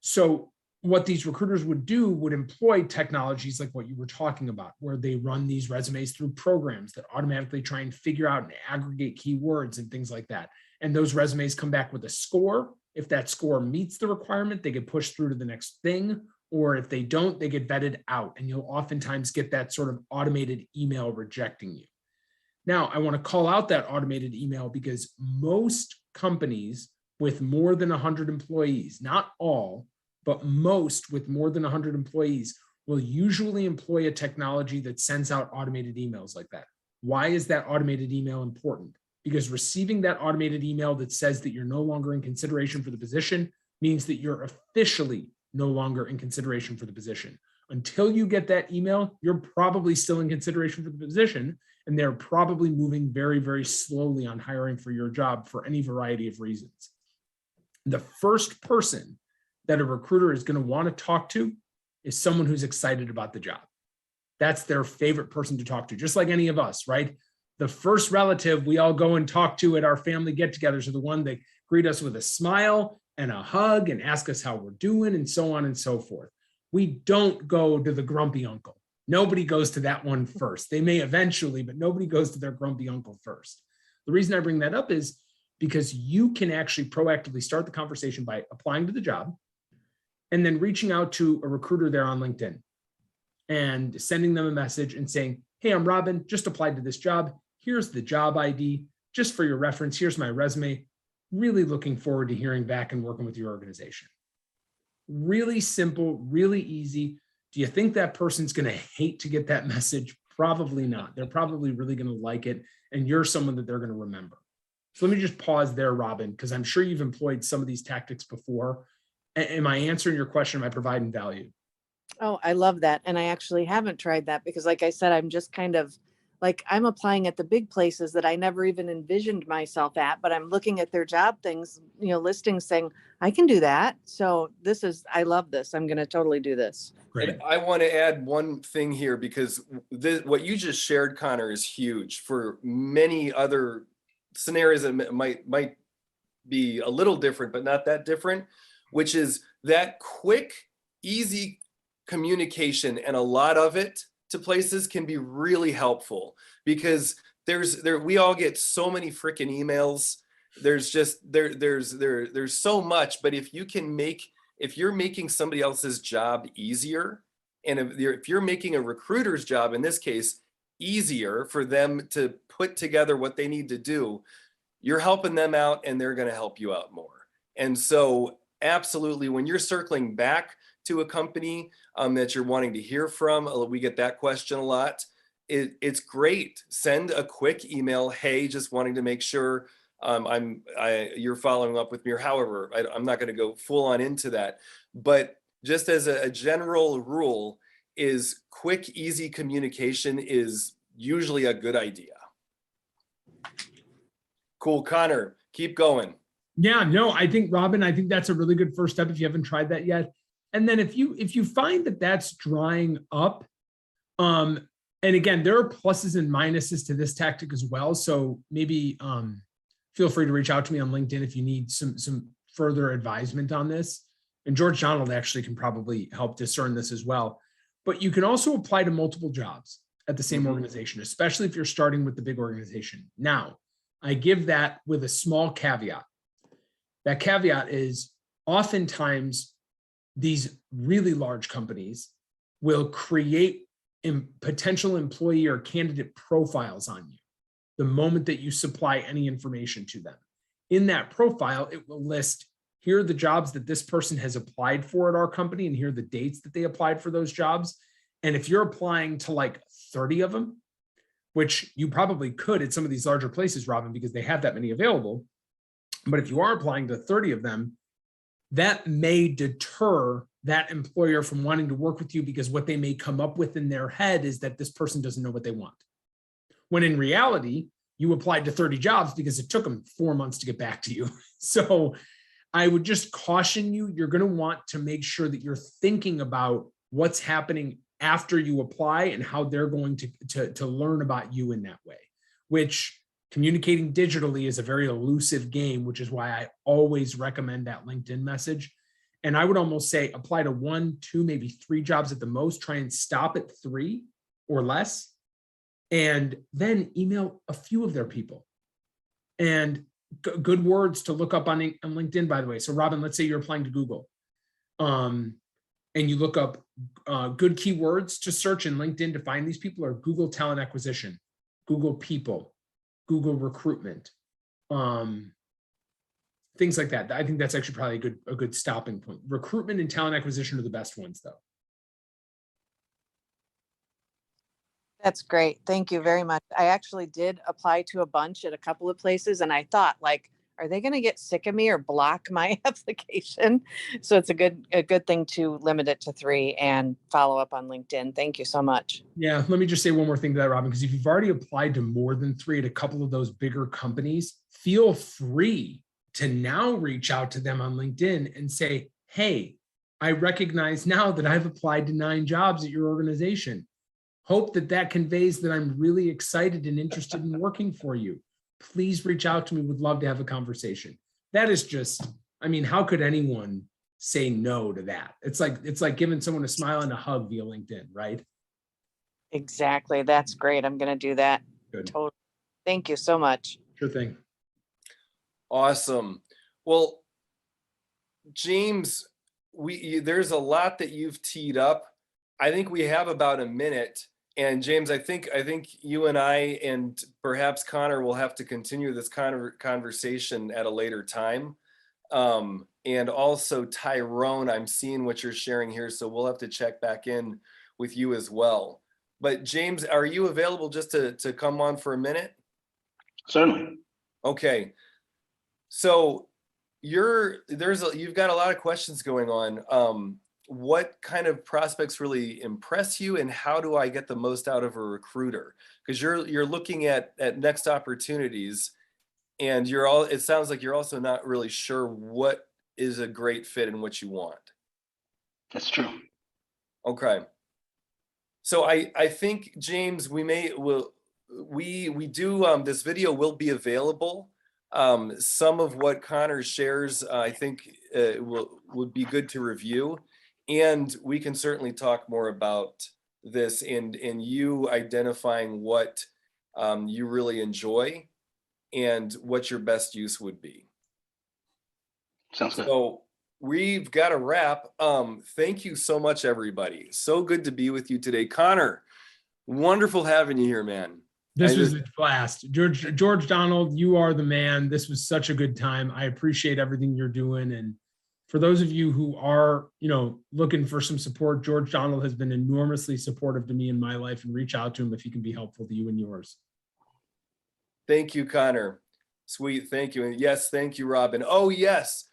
C: So what these recruiters would do would employ technologies like what you were talking about, where they run these resumes through programs that automatically try and figure out and aggregate keywords and things like that. And those resumes come back with a score. If that score meets the requirement, they get pushed through to the next thing. Or if they don't, they get vetted out. And you'll oftentimes get that sort of automated email rejecting you. Now, I want to call out that automated email, because most companies with more than 100 employees, not all, but most with more than 100 employees, will usually employ a technology that sends out automated emails like that. Why is that automated email important? Because receiving that automated email that says that you're no longer in consideration for the position means that you're officially no longer in consideration for the position. Until you get that email, you're probably still in consideration for the position, and they're probably moving very, very slowly on hiring for your job for any variety of reasons. The first person that a recruiter is going to want to talk to is someone who's excited about the job. That's their favorite person to talk to, just like any of us, right? The first relative we all go and talk to at our family get-togethers are the one that greet us with a smile and a hug and ask us how we're doing, and so on and so forth. We don't go to the grumpy uncle. Nobody goes to that one first. They may eventually, but nobody goes to their grumpy uncle first. The reason I bring that up is because you can actually proactively start the conversation by applying to the job and then reaching out to a recruiter there on LinkedIn and sending them a message and saying, hey, I'm Robin, just applied to this job. Here's the job ID. Just for your reference, here's my resume. Really looking forward to hearing back and working with your organization. Really simple, really easy. Do you think that person's going to hate to get that message? Probably not. They're probably really going to like it, and you're someone that they're going to remember. So let me just pause there, Robin, because I'm sure you've employed some of these tactics before. Am I answering your question? Am I providing value?
G: Oh, I love that. And I actually haven't tried that because, like I said, I'm just kind of like I'm applying at the big places that I never even envisioned myself at, but I'm looking at their job things, listings saying, I can do that. So I love this. I'm going to totally do this.
C: Great.
A: And I want to add one thing here, because what you just shared, Connor, is huge for many other scenarios that might be a little different, but not that different, which is that quick, easy communication, and a lot of it to places can be really helpful, because we all get so many freaking emails. There's so much, but if you're making somebody else's job easier, and if you're making a recruiter's job, in this case, easier for them to put together what they need to do, you're helping them out, and they're going to help you out more. And so absolutely, when you're circling back to a company that you're wanting to hear from, we get that question a lot. It's great. Send a quick email. Hey, just wanting to make sure you're following up with me, or however, I'm not going to go full on into that, but just as a general rule, is quick, easy communication is usually a good idea. Cool. Connor, keep going.
C: Yeah, no, I think, Robin, I think that's a really good first step if you haven't tried that yet. And then if you find that that's drying up, and again, there are pluses and minuses to this tactic as well. So maybe feel free to reach out to me on LinkedIn if you need some further advisement on this. And George Donald actually can probably help discern this as well. But you can also apply to multiple jobs at the same organization, especially if you're starting with the big organization. Now, I give that with a small caveat. That caveat is oftentimes these really large companies will create potential employee or candidate profiles on you the moment that you supply any information to them. In that profile, it will list, here are the jobs that this person has applied for at our company, and here are the dates that they applied for those jobs. And if you're applying to like 30 of them, which you probably could at some of these larger places, Robin, because they have that many available. But if you are applying to 30 of them, that may deter that employer from wanting to work with you, because what they may come up with in their head is that this person doesn't know what they want. When in reality, you applied to 30 jobs because it took them 4 months to get back to you. So I would just caution you, you're going to want to make sure that you're thinking about what's happening after you apply and how they're going to learn about you in that way, which communicating digitally is a very elusive game, which is why I always recommend that LinkedIn message. And I would almost say apply to 1, 2, maybe 3 jobs at the most, try and stop at 3 or less, and then email a few of their people. And good words to look up on LinkedIn, by the way. So Robin, let's say you're applying to Google, and you look up good keywords to search in LinkedIn to find these people are Google Talent Acquisition, Google People, Google Recruitment, things like that. I think that's actually probably a good stopping point. Recruitment and talent acquisition are the best ones, though.
G: That's great. Thank you very much. I actually did apply to a bunch at a couple of places, and I thought, like, are they going to get sick of me or block my application? So it's a good thing to limit it to 3 and follow up on LinkedIn. Thank you so much.
C: Yeah, let me just say one more thing to that, Robin, because if you've already applied to more than 3 at a couple of those bigger companies, feel free to now reach out to them on LinkedIn and say, hey, I recognize now that I've applied to 9 jobs at your organization. Hope that conveys that I'm really excited and interested in working for you. Please reach out to me. Would love to have a conversation. That is just, I mean, how could anyone say no to that? It's like giving someone a smile and a hug via LinkedIn, right?
G: Exactly. That's great. I'm going to do that.
C: Good.
G: Totally. Thank you so much.
C: Sure thing.
A: Awesome. Well, James, there's a lot that you've teed up. I think we have about a minute. And James, I think you and I and perhaps Connor will have to continue this conversation at a later time. And also Tyrone, I'm seeing what you're sharing here, so we'll have to check back in with you as well. But James, are you available just to come on for a minute?
D: Certainly.
A: Okay. So you've got a lot of questions going on. what kind of prospects really impress you, and how do I get the most out of a recruiter? Because you're looking at next opportunities, and it sounds like you're also not really sure what is a great fit and what you want.
D: That's true.
A: Okay. So I think, James, we do this video will be available. Some of what Conor shares, I think would be good to review, and we can certainly talk more about this and you identifying what you really enjoy and what your best use would be.
D: Sounds good.
A: So we've got to wrap. Thank you so much, everybody. So good to be with you today. Conor, wonderful having you here, man.
C: This was a blast. George Donald, you are the man. This was such a good time. I appreciate everything you're doing. And for those of you who are, looking for some support, George Donald has been enormously supportive to me in my life, and reach out to him if he can be helpful to you and yours.
A: Thank you, Conor. Sweet. Thank you. And yes, thank you, Robin. Oh, yes.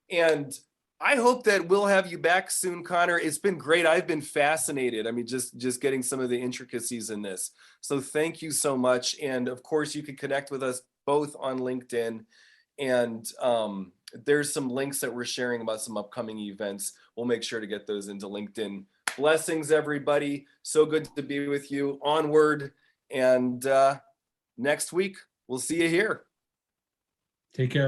A: And I hope that we'll have you back soon, Conor. It's been great. I've been fascinated. I mean, just getting some of the intricacies in this. So thank you so much. And of course, you can connect with us both on LinkedIn. And there's some links that we're sharing about some upcoming events. We'll make sure to get those into LinkedIn. Blessings, everybody. So good to be with you. Onward. And next week, we'll see you here.
C: Take care.